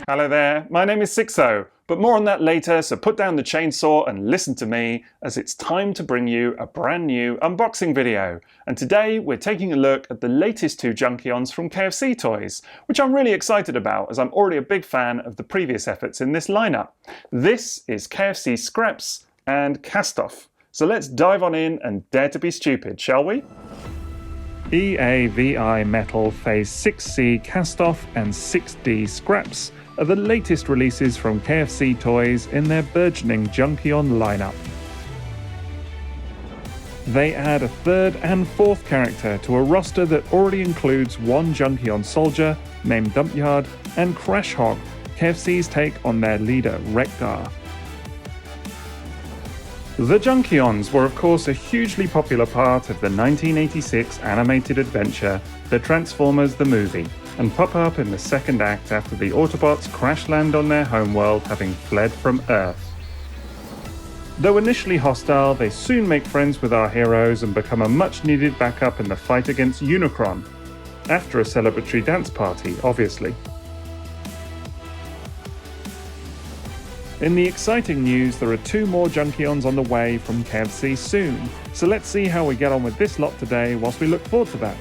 Hello there, my name is Sixo, but more on that later, so put down the chainsaw and listen to me as it's time to bring you a brand new unboxing video. And today we're taking a look at the latest two Junkions from KFC Toys, which I'm really excited about as I'm already a big fan of the previous efforts in this lineup. This is KFC Scraps and Castoff. So let's dive on in and dare to be stupid, shall we? E.A.V.I Metal Phase 6C Castoff and 6D Scraps are the latest releases from KFC Toys in their burgeoning Junkion lineup. They add a third and fourth character to a roster that already includes one Junkion soldier named Dumpyard and Crash Hog, KFC's take on their leader Wreck-Gar. The Junkions were of course a hugely popular part of the 1986 animated adventure The Transformers the Movie, and pop up in the second act after the Autobots crash land on their homeworld having fled from Earth. Though initially hostile, they soon make friends with our heroes and become a much needed backup in the fight against Unicron, after a celebratory dance party, obviously. In the exciting news, there are two more Junkions on the way from KFC soon, so let's see how we get on with this lot today whilst we look forward to that.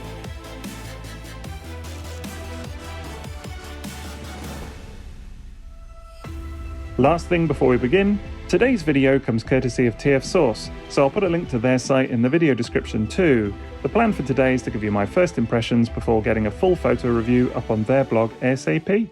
Last thing before we begin, today's video comes courtesy of TF Source, so I'll put a link to their site in the video description too. The plan for today is to give you my first impressions before getting a full photo review up on their blog ASAP.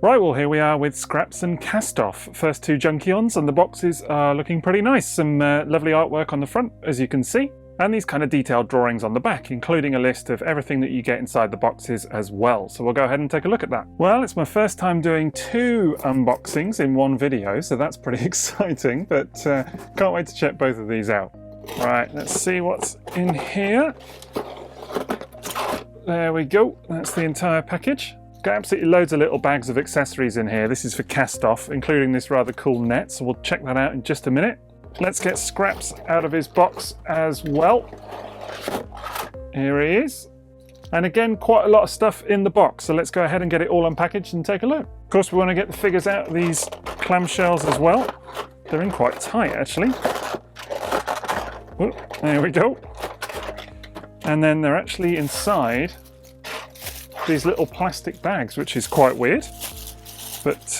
Right, well here we are with Scraps and Castoff, first two Junkions, and the boxes are looking pretty nice. Some lovely artwork on the front, as you can see, and these kind of detailed drawings on the back, including a list of everything that you get inside the boxes as well. So we'll go ahead and take a look at that. Well, it's my first time doing two unboxings in one video, so that's pretty exciting, but can't wait to check both of these out. Right, let's see what's in here. There we go, that's the entire package. Got absolutely loads of little bags of accessories in here. This is for Castoff, including this rather cool net, so we'll check that out in just a minute. Let's get Scraps out of his box as well. Here he is. And again, quite a lot of stuff in the box, so let's go ahead and get it all unpackaged and take a look. Of course, we want to get the figures out of these clamshells as well. They're in quite tight, actually. Oh, there we go. And then they're actually inside these little plastic bags, which is quite weird. But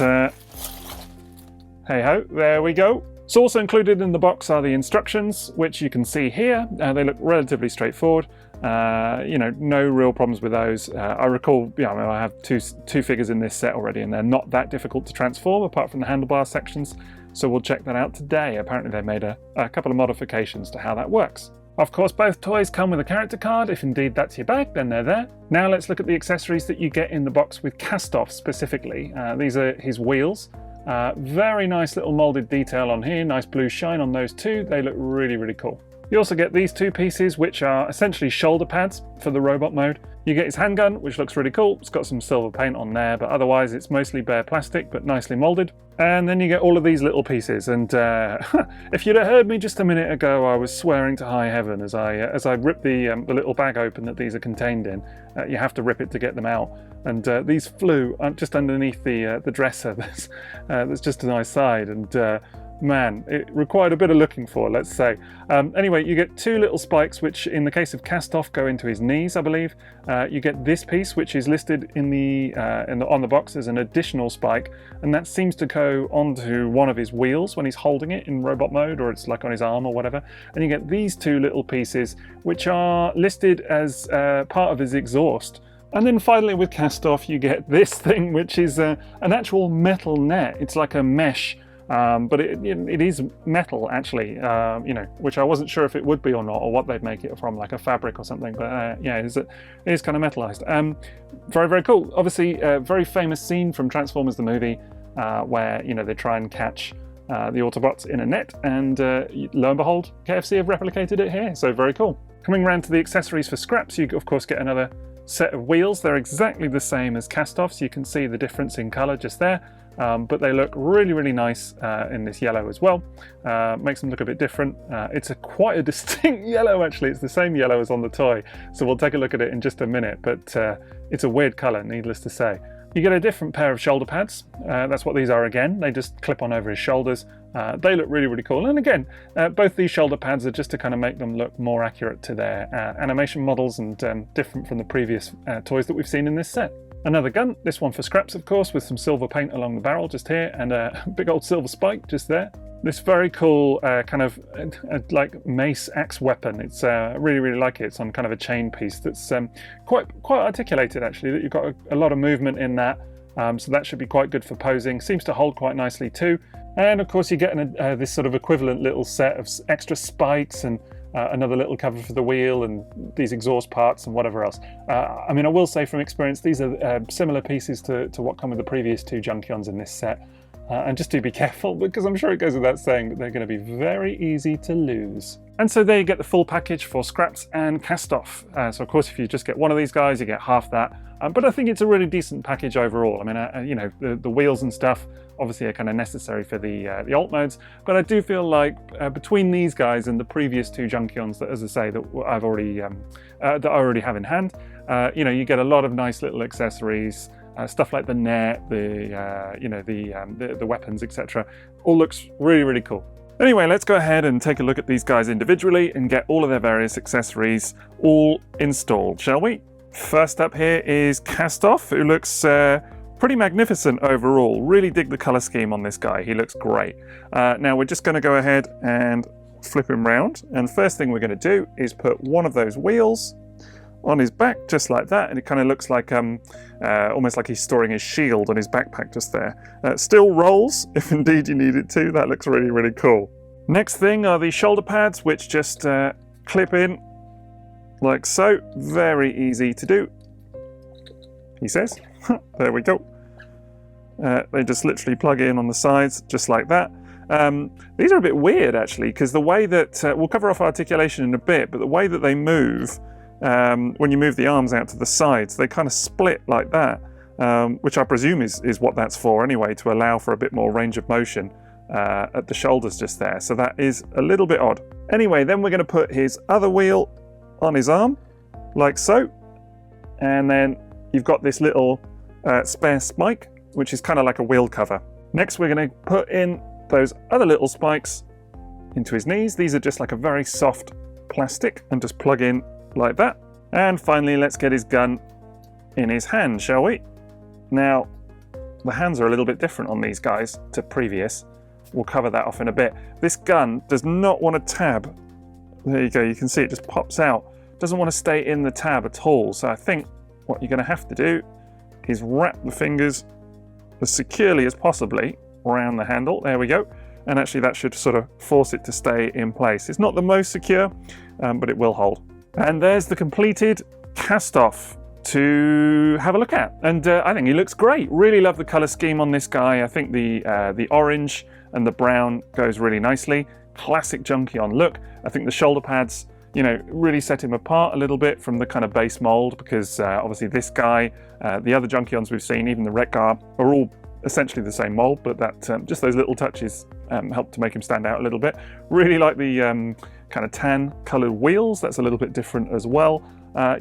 hey ho, there we go. So also included in the box are the instructions, which you can see here. They look relatively straightforward. You know, no real problems with those. I recall, I have two figures in this set already, and they're not that difficult to transform apart from the handlebar sections. So we'll check that out today. Apparently they made a couple of modifications to how that works. Of course, both toys come with a character card. If indeed that's your bag, then they're there. Now let's look at the accessories that you get in the box with Castoff specifically. These are his wheels. Very nice little molded detail on here, nice blue shine on those two. They look really, really cool. You also get these two pieces, which are essentially shoulder pads for the robot mode. You get his handgun, which looks really cool. It's got some silver paint on there, but otherwise it's mostly bare plastic, but nicely molded. And then you get all of these little pieces. And if you'd have heard me just a minute ago, I was swearing to high heaven as I ripped the little bag open that these are contained in. You have to rip it to get them out. And these flew just underneath the dresser that's just to my side. And man, it required a bit of looking for, let's say. Anyway, you get two little spikes, which in the case of Castoff go into his knees, I believe. You get this piece, which is listed on the box as an additional spike, and that seems to go onto one of his wheels when he's holding it in robot mode, or it's like on his arm or whatever. And you get these two little pieces, which are listed as part of his exhaust. And then finally with Castoff, you get this thing, which is an actual metal net. It's like a mesh. But it is metal, actually, which I wasn't sure if it would be or not, or what they'd make it from, like a fabric or something. But yeah, it is kind of metallized. Very, very cool. Obviously, a very famous scene from Transformers the movie where, they try and catch the Autobots in a net, and lo and behold, KFC have replicated it here. So very cool. Coming around to the accessories for Scraps, you of course get another set of wheels. They're exactly the same as Castoff, so you can see the difference in color just there. But they look really, really nice in this yellow as well. Makes them look a bit different. It's quite a distinct yellow, actually. It's the same yellow as on the toy, so we'll take a look at it in just a minute, but it's a weird color, needless to say. You get a different pair of shoulder pads. That's what these are again. They just clip on over his shoulders. They look really, really cool. And again, both these shoulder pads are just to kind of make them look more accurate to their animation models and different from the previous toys that we've seen in this set. Another gun, this one for scraps, of course, with some silver paint along the barrel just here and a big old silver spike just there. This very cool kind of like mace axe weapon. It's really, really like it. It's on kind of a chain piece that's quite articulated actually, that you've got a lot of movement in that. So that should be quite good for posing. Seems to hold quite nicely too. And of course you get this sort of equivalent little set of extra spikes and another little cover for the wheel and these exhaust parts and whatever else. I mean, I will say from experience, these are similar pieces to what come with the previous two Junkions in this set. And just do be careful, because I'm sure it goes without saying that they're going to be very easy to lose. And so there you get the full package for scraps and Castoff. So of course, if you just get one of these guys, you get half that. But I think it's a really decent package overall. I mean, you know, the wheels and stuff obviously are kind of necessary for the alt modes. But I do feel like between these guys and the previous two Junkions, that, as I say, that I've already that I already have in hand, you know, you get a lot of nice little accessories. Stuff like the net, you know, the weapons, etc. All looks really, really cool. Anyway, let's go ahead and take a look at these guys individually and get all of their various accessories all installed, shall we? First up here is Castoff, who looks pretty magnificent overall. Really dig the color scheme on this guy. He looks great. Now we're just going to go ahead and flip him round. And first thing we're going to do is put one of those wheels on his back, just like that, and it kind of looks like almost like he's storing his shield on his backpack just there. Still rolls, if indeed you need it to. That looks really, really cool. Next thing are the shoulder pads, which just clip in like so. Very easy to do, he says. There we go. They just literally plug in on the sides, just like that. These are a bit weird, actually, because the way that, we'll cover off articulation in a bit, but the way that they move, when you move the arms out to the sides, they kind of split like that, which I presume is what that's for anyway, to allow for a bit more range of motion at the shoulders just there. So that is a little bit odd. Anyway, then we're going to put his other wheel on his arm, like so. And then you've got this little spare spike, which is kind of like a wheel cover. Next, we're going to put in those other little spikes into his knees. These are just like a very soft plastic and just plug in like that. And finally, let's get his gun in his hand, shall we? Now, the hands are a little bit different on these guys to previous. We'll cover that off in a bit. This gun does not want to tab. There you go, you can see it just pops out. Doesn't want to stay in the tab at all. So I think what you're going to have to do is wrap the fingers as securely as possibly around the handle. There we go. And actually that should sort of force it to stay in place. It's not the most secure, but it will hold. And there's the completed Castoff to have a look at. And I think he looks great. Really love the color scheme on this guy. I think the orange and the brown goes really nicely. Classic Junkion look. I think the shoulder pads, you know, really set him apart a little bit from the kind of base mold, because obviously this guy, the other Junkions we've seen, even the Wreck-Gar, are all essentially the same mold, but that just those little touches help to make him stand out a little bit. Really like the kind of tan colored wheels. That's a little bit different as well.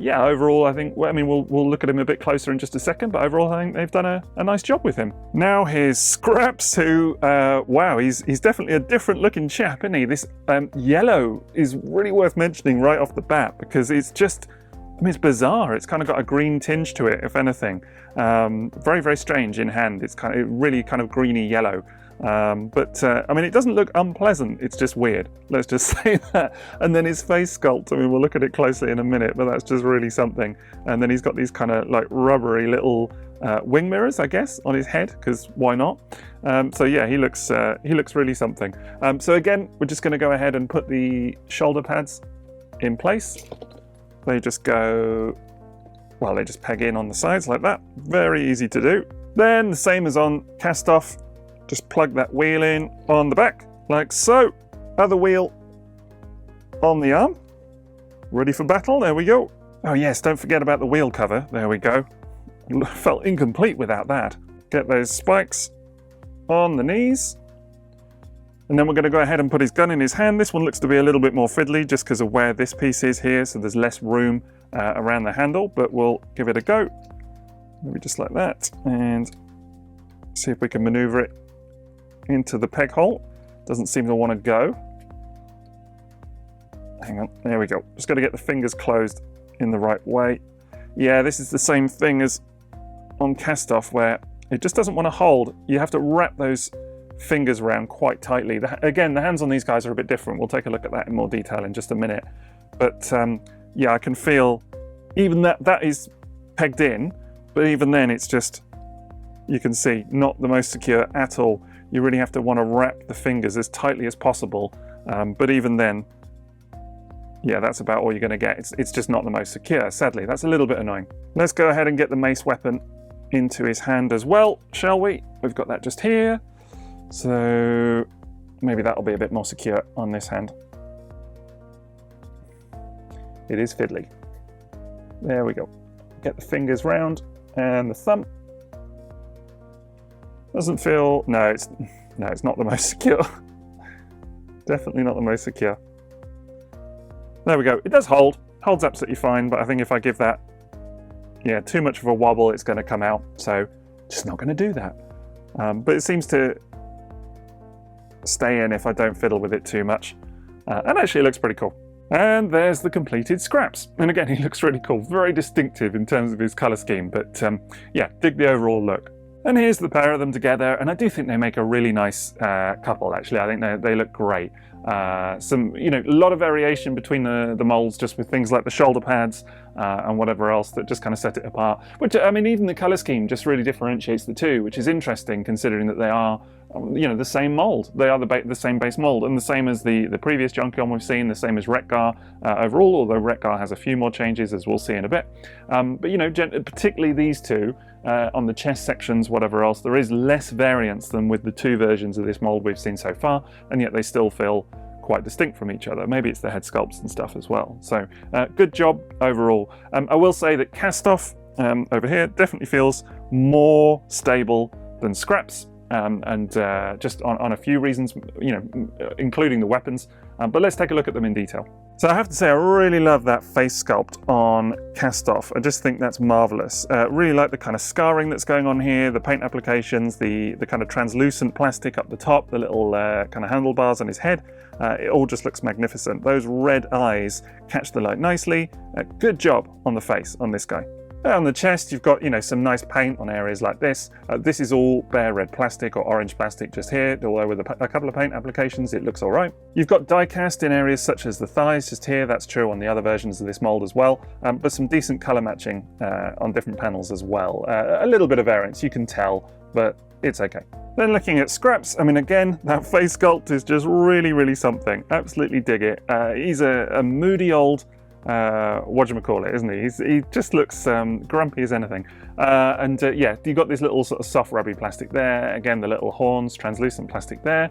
Yeah, overall, I think, I mean, we'll look at him a bit closer in just a second, but overall, I think they've done a nice job with him. Now here's Scraps, who, wow, he's definitely a different looking chap, isn't he? This yellow is really worth mentioning right off the bat, because it's just, I mean, it's bizarre. It's kind of got a green tinge to it, if anything. Very, very strange in hand. It's kind of really kind of greeny yellow. I mean, it doesn't look unpleasant, it's just weird. Let's just say that. And then his face sculpt, I mean, we'll look at it closely in a minute, but that's just really something. And then he's got these kind of like rubbery little wing mirrors, I guess, on his head, because why not? So yeah, he looks really something. So again, we're just going to go ahead and put the shoulder pads in place. They just go, well, they just peg in on the sides like that. Very easy to do. Then the same as on Castoff, just plug that wheel in on the back, like so. Other wheel on the arm. Ready for battle, there we go. Oh yes, don't forget about the wheel cover, there we go. Felt incomplete without that. Get those spikes on the knees. And then we're going to go ahead and put his gun in his hand. This one looks to be a little bit more fiddly just because of where this piece is here, so there's less room around the handle, but we'll give it a go. maybe just like that, and see if we can maneuver it into the peg hole. Doesn't seem to want to go. Hang on, there we go. Just got to get the fingers closed in the right way. Yeah, this is the same thing as on Castoff, where it just doesn't want to hold. You have to wrap those fingers around quite tightly. Again, the hands on these guys are a bit different. We'll take a look at that in more detail in just a minute. But yeah, I can feel even that is pegged in, but even then it's just, you can see, not the most secure at all. You really have to want to wrap the fingers as tightly as possible. But even then, yeah, that's about all you're going to get. It's just not the most secure, sadly. That's a little bit annoying. Let's go ahead and get the Mace Weapon into his hand as well, shall we? We've got that just here. So maybe that'll be a bit more secure on this hand. It is fiddly. There we go. Get the fingers round and the thumb. Doesn't feel, no, it's not the most secure. Definitely not the most secure. There we go. It does hold. Holds absolutely fine, but I think if I give that, yeah, too much of a wobble, it's going to come out. So just not going to do that. But it seems to stay in if I don't fiddle with it too much. And actually it looks pretty cool. And there's the completed scraps. And again, he looks really cool. Very distinctive in terms of his color scheme. But yeah, dig the overall look. And here's the pair of them together. And I do think they make a really nice couple, actually. I think they look great. Some, you know, a lot of variation between the molds, just with things like the shoulder pads and whatever else that just kind of set it apart. Which, I mean, even the color scheme just really differentiates the two, which is interesting considering that they are, you know, the same mold. They are the same base mold, and the same as the previous Junkion we've seen, the same as Wreck-Gar overall, although Wreck-Gar has a few more changes, as we'll see in a bit. But, you know, particularly these two, on the chest sections, whatever else, there is less variance than with the two versions of this mold we've seen so far, and yet they still feel quite distinct from each other. Maybe it's the head sculpts and stuff as well. So good job overall. I will say that Castoff over here definitely feels more stable than scraps. And just on a few reasons, you know, including the weapons. But let's take a look at them in detail. So I have to say, I really love that face sculpt on Castoff. I just think that's marvelous. Really like the kind of scarring that's going on here, the paint applications, the kind of translucent plastic up the top, the little kind of handlebars on his head. It all just looks magnificent. Those red eyes catch the light nicely. Good job on the face on this guy. On the chest, you've got, you know, some nice paint on areas like this. This is all bare red plastic or orange plastic just here, although with a couple of paint applications, it looks all right. You've got die cast in areas such as the thighs just here. That's true on the other versions of this mold as well, but some decent color matching on different panels as well. A little bit of variance, you can tell, but it's okay. Then looking at scraps, I mean, again, that face sculpt is just really, really something. Absolutely dig it. He's a moody old whatchamacallit, isn't he? He just looks grumpy as anything. Yeah, you've got this little sort of soft rubbery plastic there. Again, the little horns, translucent plastic there.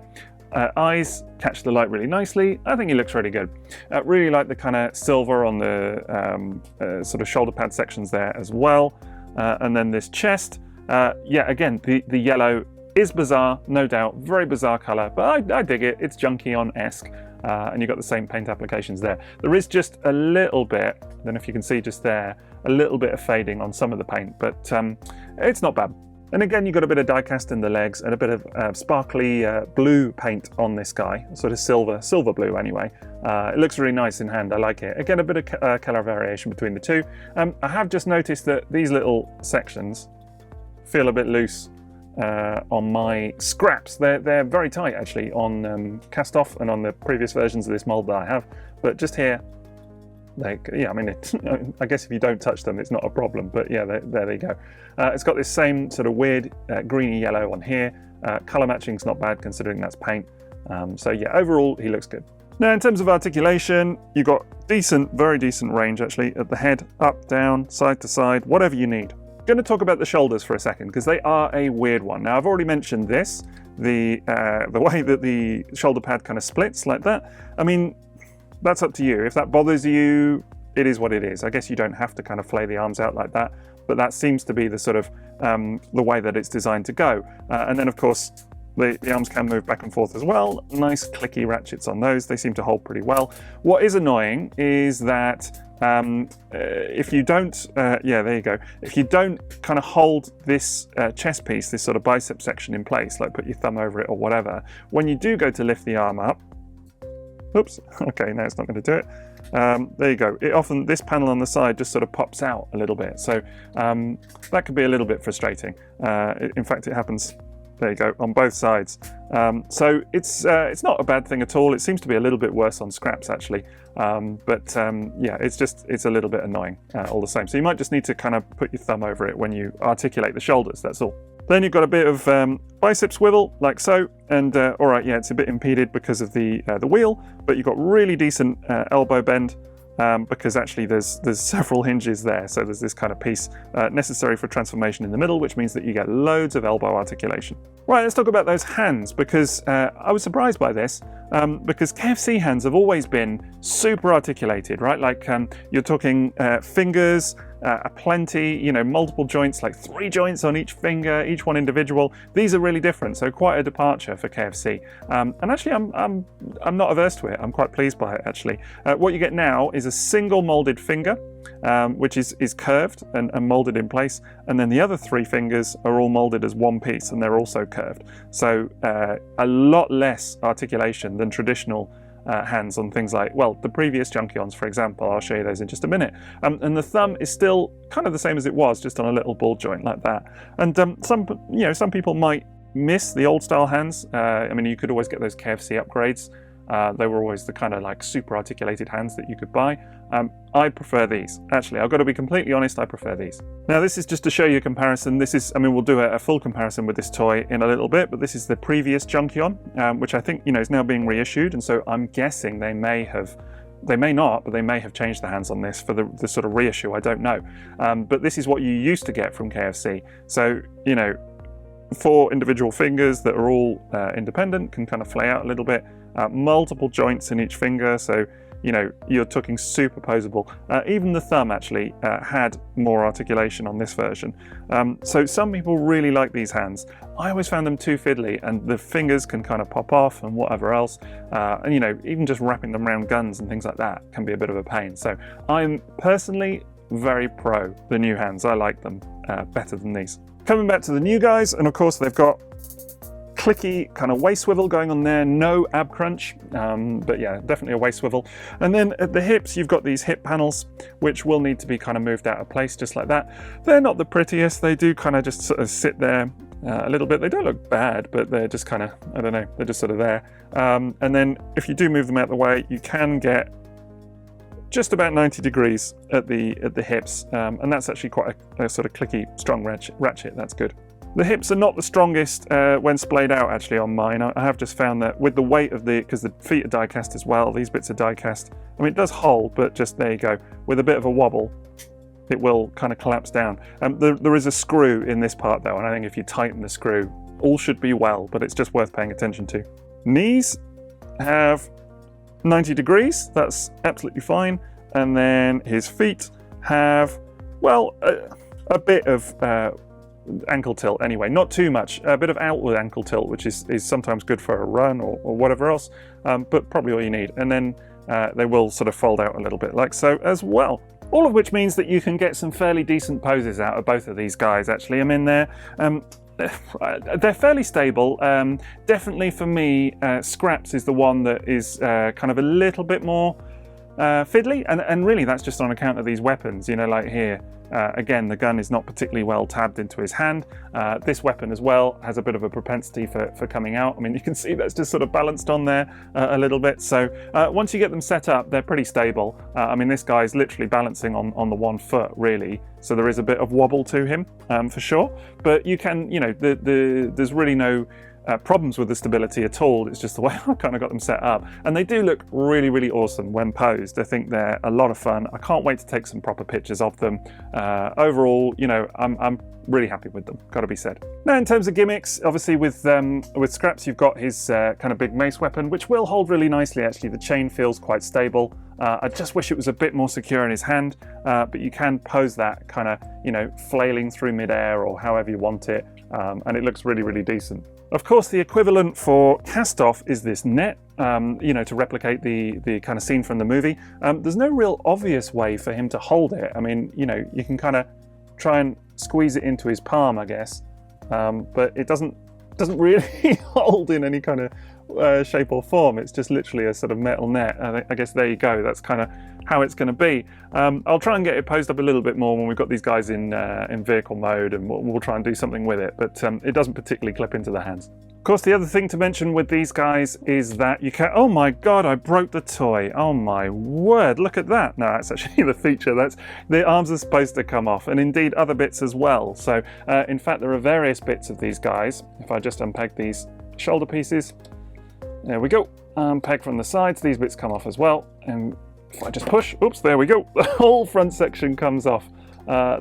Eyes catch the light really nicely. I think he looks really good. Really like the kind of silver on the sort of shoulder pad sections there as well. And then this chest. Yeah, again, the yellow is bizarre, no doubt. Very bizarre color, but I dig it. It's Junkion-esque. And you've got the same paint applications there. There is just a little bit, I don't know if you can see just there, a little bit of fading on some of the paint, but it's not bad. And again, you've got a bit of die cast in the legs and a bit of sparkly blue paint on this guy, sort of silver blue anyway. It looks really nice in hand, I like it. Again, a bit of color variation between the two. I have just noticed that these little sections feel a bit loose on my scraps. They're very tight actually on Castoff and on the previous versions of this mold that I have, but just here, yeah, I mean, I guess if you don't touch them, it's not a problem, but yeah, there they go. It's got this same sort of weird greeny yellow on here. Color matching's not bad considering that's paint. So yeah, overall, he looks good. Now, in terms of articulation, you've got very decent range actually at the head, up, down, side to side, whatever you need. Going to talk about the shoulders for a second because they are a weird one. Now, I've already mentioned this, the way that the shoulder pad kind of splits like that. I mean, that's up to you. If that bothers you, it is what it is. I guess you don't have to kind of flay the arms out like that, but that seems to be the sort of the way that it's designed to go. And then, of course, The arms can move back and forth as well. Nice clicky ratchets on those. They seem to hold pretty well. What is annoying is that if you don't, yeah, there you go. If you don't kind of hold this chest piece, this sort of bicep section in place, like put your thumb over it or whatever, when you do go to lift the arm up, oops, okay, now it's not going to do it. There you go. This panel on the side just sort of pops out a little bit. So that could be a little bit frustrating. In fact, it happens, there you go, on both sides. So it's not a bad thing at all. It seems to be a little bit worse on scraps actually. Yeah, it's a little bit annoying all the same. So you might just need to kind of put your thumb over it when you articulate the shoulders, that's all. Then you've got a bit of bicep swivel, like so, and all right, yeah, it's a bit impeded because of the wheel, but you've got really decent elbow bend because actually there's several hinges there, so there's this kind of piece necessary for transformation in the middle, which means that you get loads of elbow articulation. Right, let's talk about those hands, because I was surprised by this, because KFC hands have always been super articulated, right? Like you're talking fingers, plenty, you know, multiple joints, like 3 joints on each finger, each one individual. These are really different, so quite a departure for KFC. And actually, I'm not averse to it. I'm quite pleased by it actually. What you get now is a single molded finger, which is curved and molded in place, and then the other 3 fingers are all molded as one piece, and they're also curved. So a lot less articulation than traditional hands on things like, well, the previous Junkions, for example. I'll show you those in just a minute. And the thumb is still kind of the same as it was, just on a little ball joint like that. And some people might miss the old style hands. I mean, you could always get those KFC upgrades. They were always the kind of like super articulated hands that you could buy. I prefer these. Actually, I've got to be completely honest, I prefer these. Now this is just to show you a comparison. This is, I mean, we'll do a full comparison with this toy in a little bit, but this is the previous Junkion, which I think, you know, is now being reissued, and so I'm guessing they may not, but they may have changed the hands on this for the sort of reissue, I don't know. But this is what you used to get from KFC. So, you know, 4 individual fingers that are all independent, can kind of flay out a little bit, multiple joints in each finger, so you know, you're talking superposable. Even the thumb actually had more articulation on this version. So some people really like these hands. I always found them too fiddly, and the fingers can kind of pop off and whatever else. And you know, even just wrapping them around guns and things like that can be a bit of a pain. So I'm personally very pro the new hands. I like them better than these. Coming back to the new guys, and of course they've got clicky kind of waist swivel going on there, no ab crunch, but yeah, definitely a waist swivel. And then at the hips, you've got these hip panels, which will need to be kind of moved out of place just like that. They're not the prettiest. They do kind of just sort of sit there a little bit. They don't look bad, but they're just kind of, I don't know, they're just sort of there. And then if you do move them out of the way, you can get just about 90 degrees at the hips, and that's actually quite a sort of clicky, strong ratchet. That's good. The hips are not the strongest when splayed out actually on mine. I have just found that with the weight of because the feet are die cast as well, these bits are die cast. I mean, it does hold, but just there you go. With a bit of a wobble, it will kind of collapse down. There is a screw in this part though, and I think if you tighten the screw, all should be well, but it's just worth paying attention to. Knees have 90 degrees, that's absolutely fine. And then his feet have, well, a bit of ankle tilt anyway, not too much, a bit of outward ankle tilt, which is sometimes good for a run or whatever else, but probably all you need. And then they will sort of fold out a little bit like so as well. All of which means that you can get some fairly decent poses out of both of these guys actually. I mean, they're fairly stable. Definitely for me, Scraps is the one that is kind of a little bit more fiddly, and really that's just on account of these weapons, you know, like here. Again, the gun is not particularly well tabbed into his hand. This weapon as well has a bit of a propensity for coming out. I mean, you can see that's just sort of balanced on there a little bit. So once you get them set up, they're pretty stable. I mean, this guy's literally balancing on the 1 foot, really. So there is a bit of wobble to him, for sure. But you can, you know, there's really no problems with the stability at all. It's just the way I've kind of got them set up, and they do look really, really awesome when posed. I think they're a lot of fun. I can't wait to take some proper pictures of them. Overall, you know, I'm really happy with them, got to be said. Now, in terms of gimmicks, obviously with Scraps, you've got his kind of big mace weapon, which will hold really nicely. Actually, the chain feels quite stable. I just wish it was a bit more secure in his hand, but you can pose that kind of, you know, flailing through midair or however you want it, and it looks really, really decent. Of course, the equivalent for Castoff is this net, you know, to replicate the kind of scene from the movie. There's no real obvious way for him to hold it. I mean, you know, you can kind of try and squeeze it into his palm, I guess, but it doesn't really hold in any kind of shape or form. It's just literally a sort of metal net. I guess there you go. That's kind of how it's going to be. I'll try and get it posed up a little bit more when we've got these guys in vehicle mode, and we'll try and do something with it, but it doesn't particularly clip into the hands. Of course, the other thing to mention with these guys is that you can... Oh my god, I broke the toy. Oh my word, look at that. No, that's actually the feature. The arms are supposed to come off, and indeed other bits as well. So, in fact, there are various bits of these guys. If I just unpeg these shoulder pieces, there we go. Unpeg from the sides, these bits come off as well. And if I just push, oops, there we go. The whole front section comes off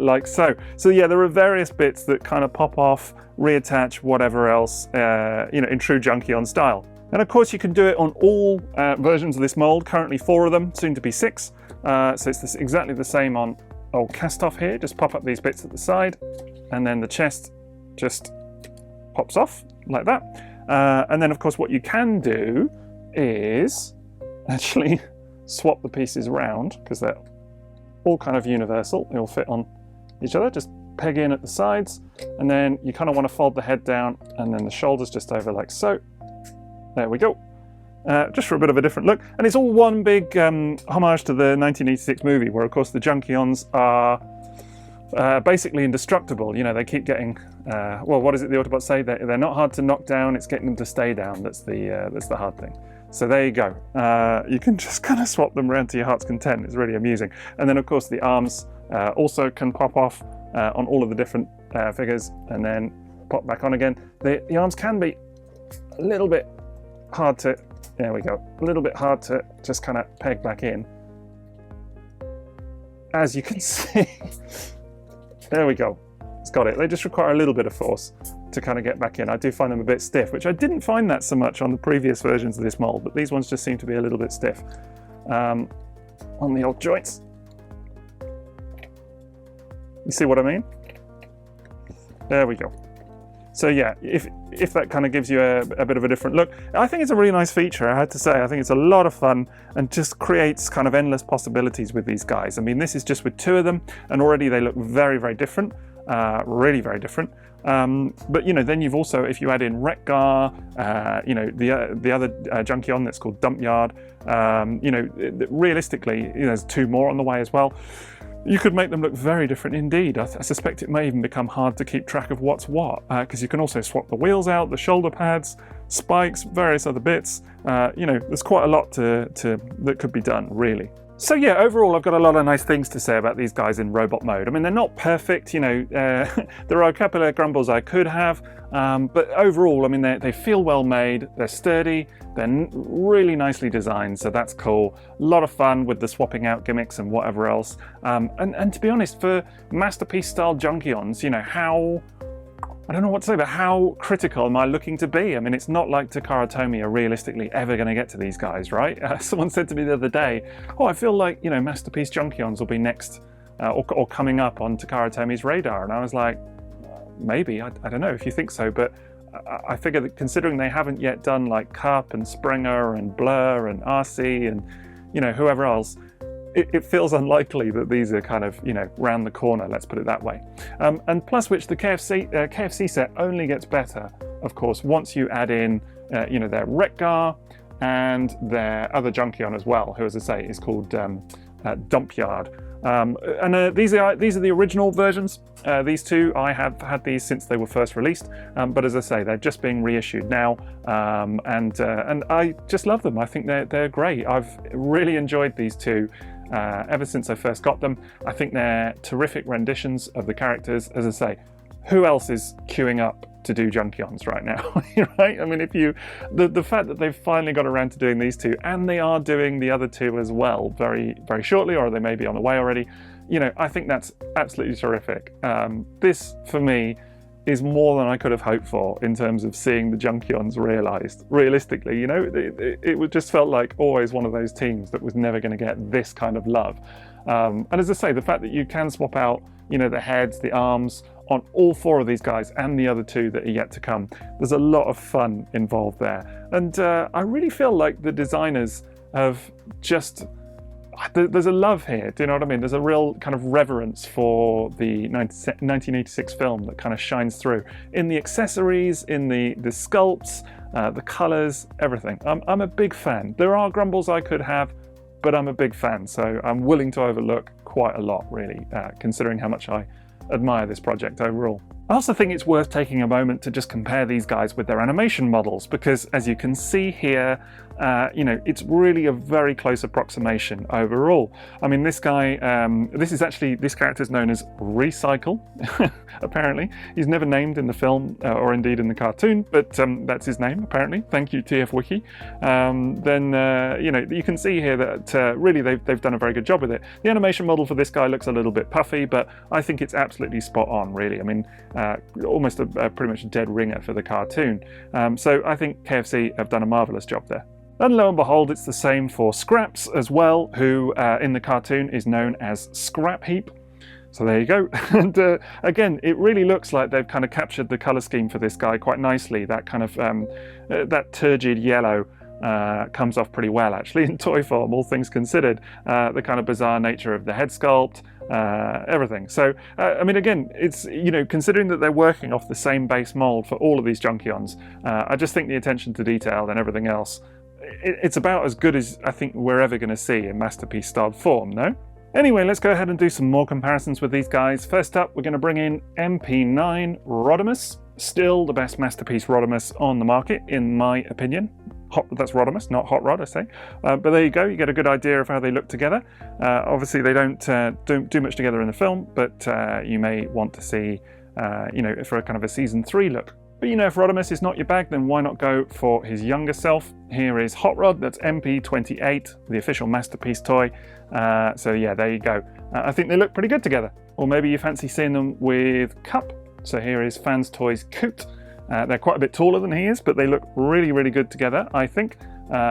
like so. So yeah, there are various bits that kind of pop off, reattach, whatever else, you know, in true Junkion style. And of course you can do it on all versions of this mold, currently 4 of them, soon to be 6. So it's exactly the same on old Castoff here. Just pop up these bits at the side, and then the chest just pops off like that. And then of course what you can do is actually swap the pieces around, because they're all kind of universal. They all fit on each other. Just peg in at the sides, and then you kind of want to fold the head down, and then the shoulders just over like so. There we go. Just for a bit of a different look. And it's all one big homage to the 1986 movie, where of course the Junkions are basically indestructible. You know, they keep getting, well, what is it the Autobots say? They're not hard to knock down, it's getting them to stay down that's the hard thing. So there you go. You can just kind of swap them around to your heart's content. It's really amusing. And then of course the arms also can pop off on all of the different figures, and then pop back on again. The arms can be a little bit hard to, there we go, a little bit hard to just kind of peg back in. As you can see, there we go. It's got it. They just require a little bit of force to kind of get back in. I do find them a bit stiff, which I didn't find that so much on the previous versions of this mold, but these ones just seem to be a little bit stiff on the old joints. You see what I mean? There we go. So yeah, if that kind of gives you a bit of a different look, I think it's a really nice feature, I had to say. I think it's a lot of fun and just creates kind of endless possibilities with these guys. I mean, this is just with 2 of them, and already they look very, very different, really very different. But you know, then you've also, if you add in Wreck-Gar, you know, the other Junkion that's called Dump Yard, you know, realistically, you know, there's 2 more on the way as well. You could make them look very different indeed. I suspect it may even become hard to keep track of what's what, because you can also swap the wheels out, the shoulder pads, spikes, various other bits. You know, there's quite a lot that could be done, really. So yeah, overall, I've got a lot of nice things to say about these guys in robot mode. I mean, they're not perfect, you know, there are a couple of grumbles I could have, but overall, I mean, they feel well made, they're sturdy, they're really nicely designed, so that's cool. A lot of fun with the swapping out gimmicks and whatever else. And to be honest, for masterpiece style Junkions, you know, I don't know what to say, but how critical am I looking to be? I mean, it's not like Takara Tomy are realistically ever going to get to these guys, right? Someone said to me the other day, oh, I feel like, you know, Masterpiece Junkions will be next or coming up on Takara Tomy's radar. And I was like, maybe, I don't know if you think so, but I figure that considering they haven't yet done like Cup and Springer and Blur and RC and, you know, whoever else, it feels unlikely that these are kind of, you know, round the corner, let's put it that way. And plus which the KFC set only gets better, of course, once you add in, you know, their Wreck-Gar and their other Junkion as well, who, as I say, is called Dump Yard. These are the original versions. These 2, I have had these since they were first released, but as I say, they're just being reissued now, and I just love them. I think they're great. I've really enjoyed these 2 ever since I first got them. I think they're terrific renditions of the characters. As I say, who else is queuing up to do Junkions right now, right? I mean, the fact that they've finally got around to doing these 2, and they are doing the other 2 as well very, very shortly, or they may be on the way already, you know, I think that's absolutely terrific. This, for me, is more than I could have hoped for in terms of seeing the Junkions realised. Realistically, you know, it just felt like always one of those teams that was never going to get this kind of love. And as I say, the fact that you can swap out, you know, the heads, the arms on all 4 of these guys and the other 2 that are yet to come, there's a lot of fun involved there. And I really feel like the designers have just... There's a love here, do you know what I mean? There's a real kind of reverence for the 1986 film that kind of shines through in the accessories, in the sculpts, the colours, everything. I'm a big fan. There are grumbles I could have, but I'm a big fan, so I'm willing to overlook quite a lot, really, considering how much I admire this project overall. I also think it's worth taking a moment to just compare these guys with their animation models, because as you can see here, you know, it's really a very close approximation overall. I mean, this guy, this character's known as Recycle, apparently. He's never named in the film, or indeed in the cartoon, but that's his name, apparently. Thank you, TF Wiki. You know, you can see here that really they've done a very good job with it. The animation model for this guy looks a little bit puffy, but I think it's absolutely spot on, really. I mean, almost a pretty much a dead ringer for the cartoon. So I think KFC have done a marvellous job there. And lo and behold, it's the same for Scraps as well, who in the cartoon is known as Scrap Heap. So there you go. And again, it really looks like they've kind of captured the colour scheme for this guy quite nicely. That kind of, that turgid yellow comes off pretty well, actually, in toy form, all things considered. The kind of bizarre nature of the head sculpt, everything. So, I mean, again, it's, you know, considering that they're working off the same base mould for all of these Junkions, I just think the attention to detail and everything else, it's about as good as I think we're ever going to see in Masterpiece styled form, no? Anyway, let's go ahead and do some more comparisons with these guys. First up, we're going to bring in Mp9 Rodimus. Still the best Masterpiece Rodimus on the market, in my opinion. That's Rodimus, not Hot Rod, I say. But there you go, you get a good idea of how they look together. Obviously, they don't do much together in the film, but you may want to see, you know, for a kind of a season 3 look. But you know, if Rodimus is not your bag, then why not go for his younger self? Here is Hot Rod, that's MP28, the official Masterpiece toy. So yeah, there you go. I think they look pretty good together. Or maybe you fancy seeing them with Cup. So here is Fans Toys Coot. They're quite a bit taller than he is, but they look really, really good together, I think.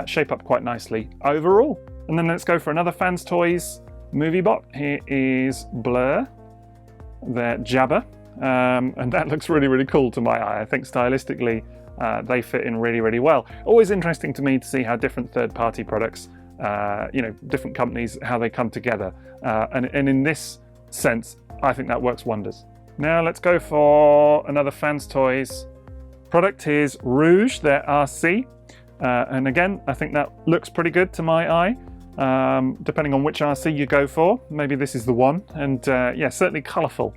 Shape up quite nicely overall. And then let's go for another Fans Toys movie bot. Here is Blur, their Jabba. And that looks really, really cool to my eye. I think stylistically they fit in really, really well. Always interesting to me to see how different third-party products, you know, different companies, how they come together. And in this sense, I think that works wonders. Now let's go for another Fans Toys product. Here's Rouge, their RC. And again, I think that looks pretty good to my eye. Depending on which RC you go for, maybe this is the one. And yeah, certainly colourful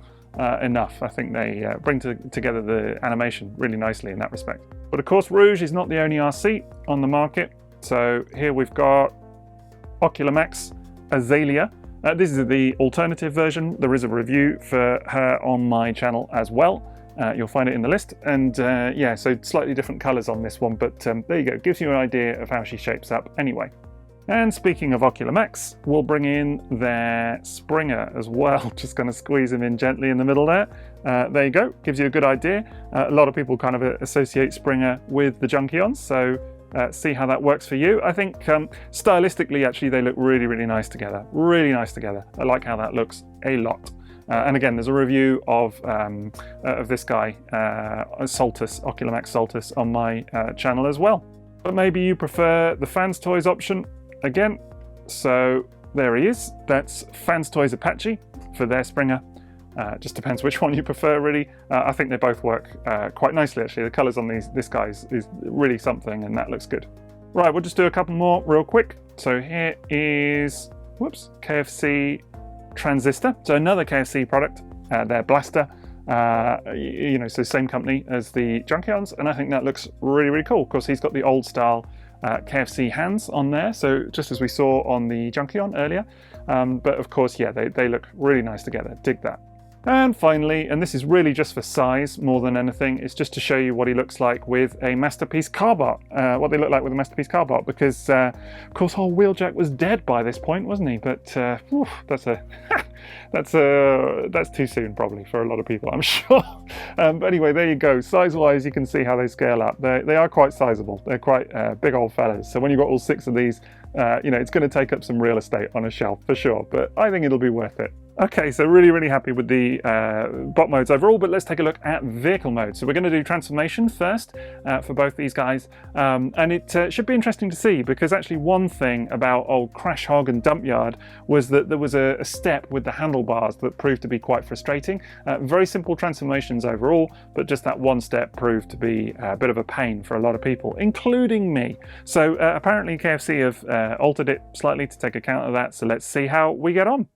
enough. I think they bring together the animation really nicely in that respect. But of course, Rouge is not the only RC on the market. So here we've got Oculamax Azalea. This is the alternative version. There is a review for her on my channel as well. You'll find it in the list. And yeah, so slightly different colours on this one, but there you go. Gives you an idea of how she shapes up anyway. And speaking of Oculamax, we'll bring in their Springer as well. Just going to squeeze him in gently in the middle there. There you go. Gives you a good idea. A lot of people kind of associate Springer with the Junkions, so see how that works for you. I think stylistically, actually, they look really, really nice together. Really nice together. I like how that looks a lot. And again, there's a review of this guy, Soltis, Oculamax Soltis, on my channel as well. But maybe you prefer the Fans Toys option again. So there he is. That's Fans Toys Apache for their Springer. Just depends which one you prefer, really. I think they both work quite nicely, actually. The colours on this guy is really something, and that looks good. Right, we'll just do a couple more real quick. So here is, whoops, KFC Transistor. So another KFC product, their Blaster. You know, so same company as the Junkions, and I think that looks really, really cool. Of course, he's got the old style KFC hands on there, so just as we saw on the Junkion earlier. But of course, yeah, they look really nice together. Dig that. And finally, and this is really just for size more than anything, it's just to show you what he looks like with a Masterpiece Carbot, what they look like with a Masterpiece Carbot, because of course old Wheeljack was dead by this point, wasn't he? But that's too soon probably for a lot of people, I'm sure. But anyway, there you go. Size-wise, you can see how they scale up. They are quite sizable. They're quite big old fellas. So when you've got all 6 of these, you know, it's going to take up some real estate on a shelf for sure, but I think it'll be worth it. Okay, so really happy with the bot modes overall, but let's take a look at vehicle mode. So we're going to do transformation first for both these guys, and it should be interesting to see, because actually one thing about old Crash Hog and Dumpyard was that there was a step with the handlebars that proved to be quite frustrating. Very simple transformations overall, but just that one step proved to be a bit of a pain for a lot of people, including me. So apparently KFC have altered it slightly to take account of that, so let's see how we get on.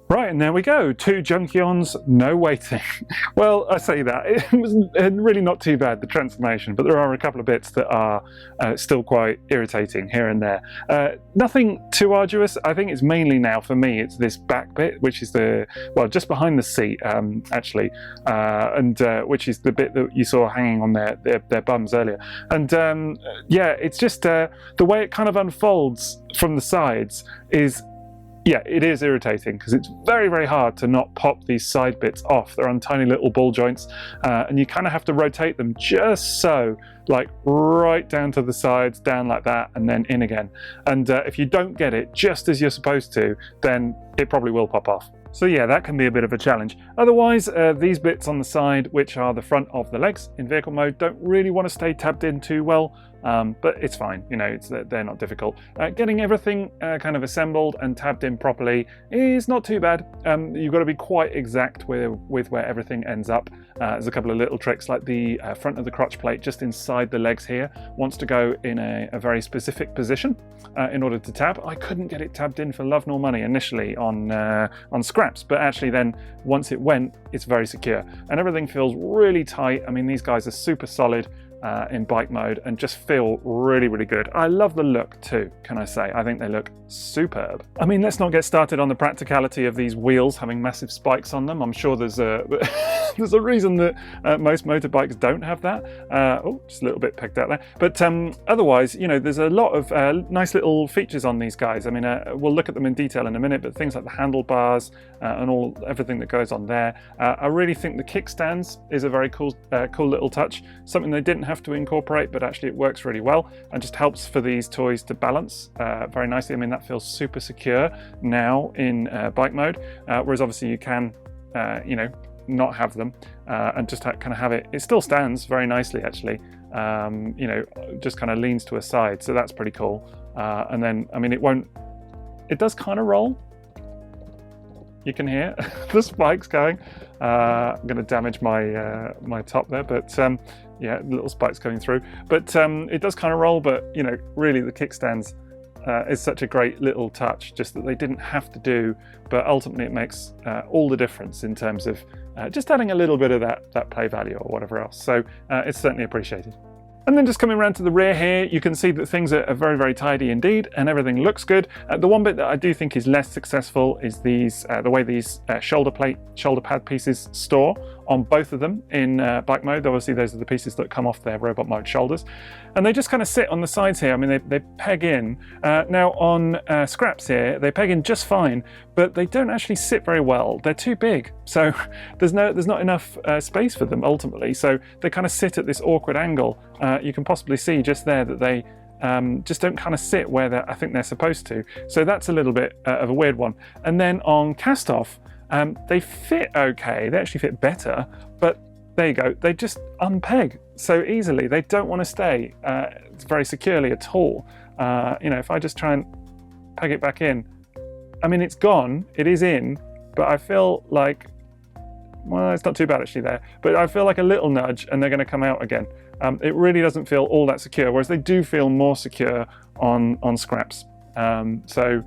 Right, and there we go, 2 Junkions, no waiting. Well, I say that, it was really not too bad, the transformation, but there are a couple of bits that are still quite irritating here and there. Nothing too arduous. I think it's mainly now, for me, it's this back bit, which is well, just behind the seat, actually, and which is the bit that you saw hanging on their bums earlier. And yeah, it's just the way it kind of unfolds from the sides is, yeah, it is irritating, because it's very hard to not pop these side bits off. They're on tiny little ball joints, and you kind of have to rotate them just so, like right down to the sides, down like that, and then in again. And if you don't get it just as you're supposed to, then it probably will pop off. So yeah, that can be a bit of a challenge. Otherwise, these bits on the side, which are the front of the legs in vehicle mode, don't really want to stay tabbed in too well. but it's fine, you know, they're not difficult. Getting everything kind of assembled and tabbed in properly is not too bad. You've got to be quite exact with where everything ends up. There's a couple of little tricks, like the front of the crotch plate just inside the legs here wants to go in a very specific position in order to tab. I couldn't get it tabbed in for love nor money initially on scraps, but actually then once it went, it's very secure and everything feels really tight. I mean, these guys are super solid in bike mode and just feel really, really good. I love the look too, can I say? I think they look superb. I mean, let's not get started on the practicality of these wheels having massive spikes on them. I'm sure there's a there's a reason that most motorbikes don't have that. Oh, just a little bit pegged out there. But otherwise, you know, there's a lot of nice little features on these guys. I mean, we'll look at them in detail in a minute, but things like the handlebars and everything that goes on there. I really think the kickstands is a very cool little touch. Something they didn't have to incorporate, but actually it works really well and just helps for these toys to balance very nicely. I mean, that feels super secure now in bike mode, whereas obviously you can, you know, not have them and just kind of have it. It still stands very nicely, actually. You know, just kind of leans to a side, so that's pretty cool. And then, I mean, it does kind of roll. You can hear the spikes going. I'm going to damage my top there, but yeah, little spikes going through. But it does kind of roll, but you know, really the kickstands is such a great little touch, just that they didn't have to do, but ultimately it makes all the difference in terms of just adding a little bit of that play value or whatever else. So it's certainly appreciated. And then just coming around to the rear here, you can see that things are very, very tidy indeed, and everything looks good. The one bit that I do think is less successful is these, the way these shoulder pad pieces store on both of them in bike mode. Obviously, those are the pieces that come off their robot mode shoulders. And they just kind of sit on the sides here. I mean, they peg in. Now on scraps here, they peg in just fine, but they don't actually sit very well. They're too big. So there's not enough space for them ultimately. So they kind of sit at this awkward angle. You can possibly see just there that they just don't kind of sit where I think they're supposed to. So that's a little bit of a weird one. And then on Castoff, they fit okay. They actually fit better, but there you go. They just unpeg so easily. They don't want to stay very securely at all. You know, if I just try and peg it back in, I mean, it's gone. It is in, but I feel like, well, it's not too bad actually there, but I feel like a little nudge and they're going to come out again. It really doesn't feel all that secure, whereas they do feel more secure on scraps. So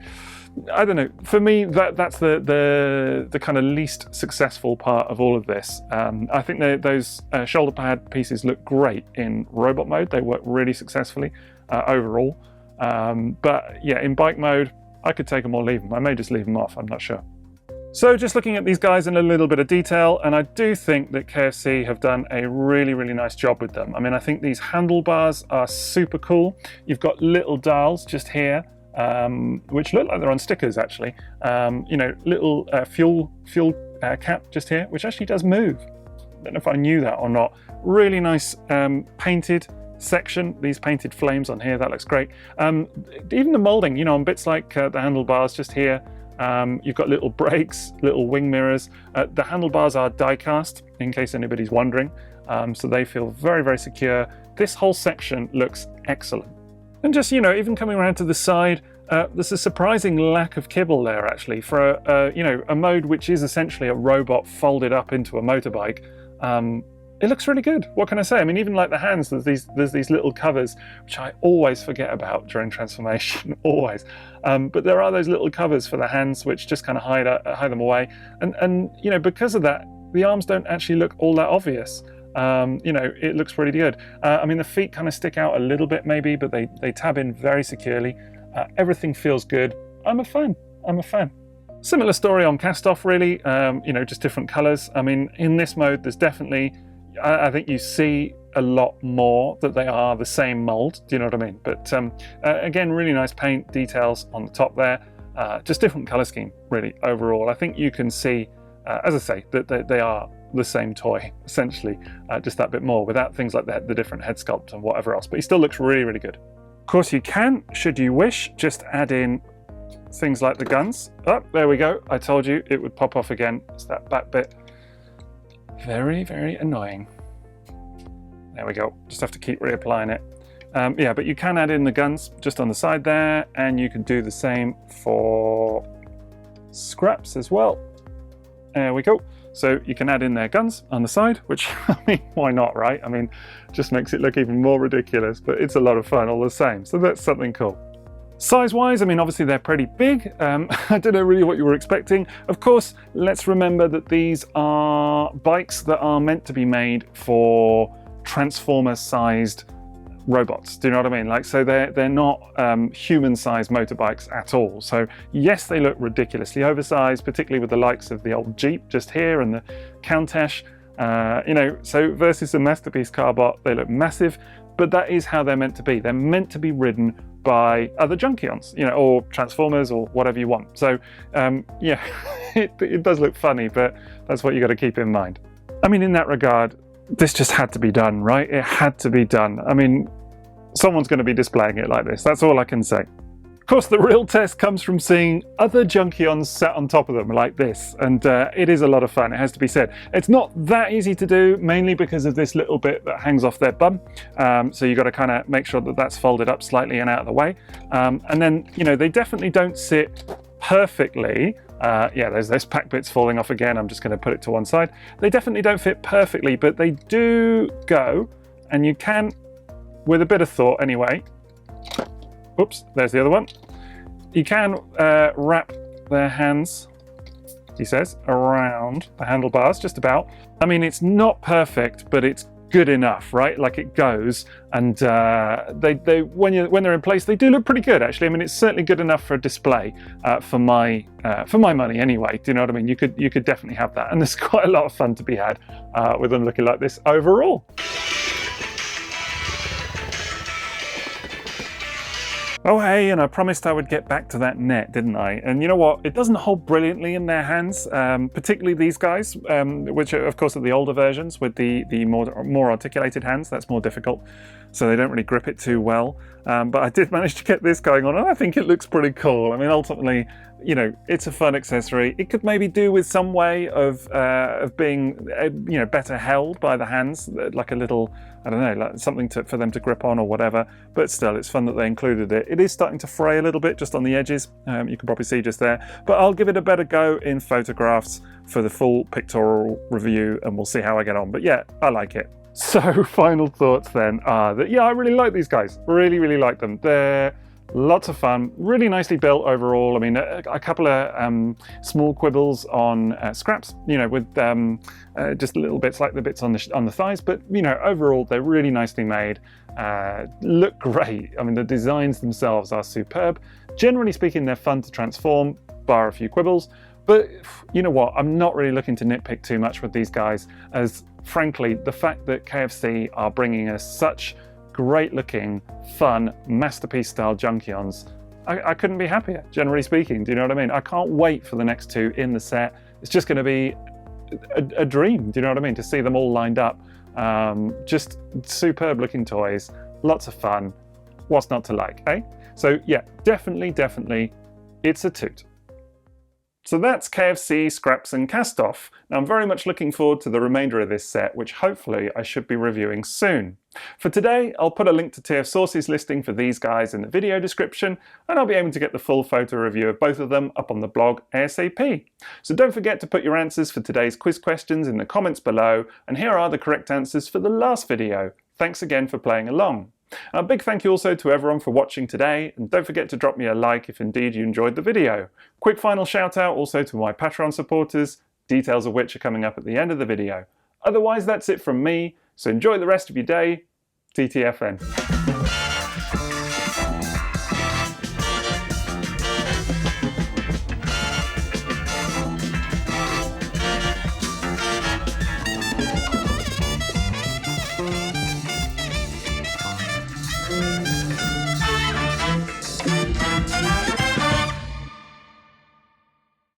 I don't know. For me, that's the kind of least successful part of all of this. I think those shoulder pad pieces look great in robot mode. They work really successfully overall. But yeah, in bike mode, I could take them or leave them. I may just leave them off. I'm not sure. So just looking at these guys in a little bit of detail, and I do think that KFC have done a really, really nice job with them. I mean, I think these handlebars are super cool. You've got little dials just here, which look like they're on stickers actually. You know, little fuel cap just here, which actually does move. I don't know if I knew that or not. Really nice painted section, these painted flames on here, that looks great. Even the molding, you know, on bits like the handlebars just here, you've got little brakes, little wing mirrors. The handlebars are die cast, in case anybody's wondering, so they feel very, very secure. This whole section looks excellent. And just, you know, even coming around to the side, there's a surprising lack of kibble there actually for you know, a mode which is essentially a robot folded up into a motorbike. It looks really good. What can I say? I mean, even like the hands, there's these little covers, which I always forget about during transformation, always. But there are those little covers for the hands, which just kind of hide them away. And you know, because of that, the arms don't actually look all that obvious. You know, it looks pretty good. I mean, the feet kind of stick out a little bit maybe, but they tab in very securely. Everything feels good. I'm a fan. Similar story on Castoff really, you know, just different colors. I mean, in this mode, there's definitely, I think you see a lot more that they are the same mold. Do you know what I mean? But again, really nice paint details on the top there. Just different color scheme really overall. I think you can see, as I say, that they are the same toy essentially, just that bit more without things like the different head sculpt and whatever else. But he still looks really, really good. Of course, you can, should you wish, just add in things like the guns. Oh, there we go. I told you it would pop off again. It's that back bit. Very, very annoying. There we go. Just have to keep reapplying it. Yeah, but you can add in the guns just on the side there, and you can do the same for scraps as well. There we go. So you can add in their guns on the side, which, I mean, why not, right? I mean, just makes it look even more ridiculous, but it's a lot of fun all the same. So that's something cool. Size-wise, I mean, obviously they're pretty big. I don't know really what you were expecting. Of course, let's remember that these are bikes that are meant to be made for Transformer-sized robots. Do you know what I mean? Like, so they're not human-sized motorbikes at all. So yes, they look ridiculously oversized, particularly with the likes of the old Jeep just here and the Countach. You know, so versus a Masterpiece Carbot, they look massive, but that is how they're meant to be. They're meant to be ridden by other Junkions, you know, or Transformers or whatever you want. So yeah, it does look funny, but that's what you got to keep in mind. I mean, in that regard, this just had to be done, right? It had to be done. I mean, someone's going to be displaying it like this. That's all I can say. Of course, the real test comes from seeing other Junkions sat on top of them like this, and it is a lot of fun, it has to be said. It's not that easy to do, mainly because of this little bit that hangs off their bum. So you've got to kind of make sure that that's folded up slightly and out of the way. And then, you know, they definitely don't sit perfectly. Yeah, there's those pack bits falling off again. I'm just going to put it to one side. They definitely don't fit perfectly, but they do go, and you can, with a bit of thought anyway. Oops, there's the other one. You can wrap their hands, he says, around the handlebars, just about. I mean, it's not perfect, but it's good enough, right? Like, it goes, and they when they're in place, they do look pretty good, actually. I mean, it's certainly good enough for a display for my money, anyway. Do you know what I mean? You could definitely have that, and there's quite a lot of fun to be had with them looking like this overall. Oh hey, and I promised I would get back to that net, didn't I? And you know what? It doesn't hold brilliantly in their hands, particularly these guys, which are, of course, are the older versions with the more articulated hands. That's more difficult, so they don't really grip it too well. But I did manage to get this going on, and I think it looks pretty cool. I mean, ultimately, you know, it's a fun accessory. It could maybe do with some way of being, you know, better held by the hands, like a little, I don't know, like something for them to grip on or whatever. But still, it's fun that they included it. It is starting to fray a little bit just on the edges. You can probably see just there. But I'll give it a better go in photographs for the full pictorial review, and we'll see how I get on. But yeah, I like it. So final thoughts then are that, yeah, I really like these guys. Really, really like them. They're lots of fun, really nicely built overall. I mean, a couple of small quibbles on scraps, you know, with just little bits like the bits on the thighs, but you know, overall they're really nicely made. Look great. I mean, the designs themselves are superb. Generally speaking, they're fun to transform, bar a few quibbles. But you know what? I'm not really looking to nitpick too much with these guys, as frankly, the fact that KFC are bringing us such great-looking, fun, masterpiece-style Junkions, I couldn't be happier, generally speaking. Do you know what I mean? I can't wait for the next two in the set. It's just going to be a dream, do you know what I mean? To see them all lined up. Just superb-looking toys, lots of fun. What's not to like, eh? So yeah, definitely, it's a toot. So that's KFC, Scraps and Castoff. Now I'm very much looking forward to the remainder of this set, which hopefully I should be reviewing soon. For today, I'll put a link to TF Source's listing for these guys in the video description, and I'll be able to get the full photo review of both of them up on the blog ASAP. So don't forget to put your answers for today's quiz questions in the comments below, and here are the correct answers for the last video. Thanks again for playing along. A big thank you also to everyone for watching today, and don't forget to drop me a like if indeed you enjoyed the video. Quick final shout out also to my Patreon supporters, details of which are coming up at the end of the video. Otherwise, that's it from me, so enjoy the rest of your day. TTFN.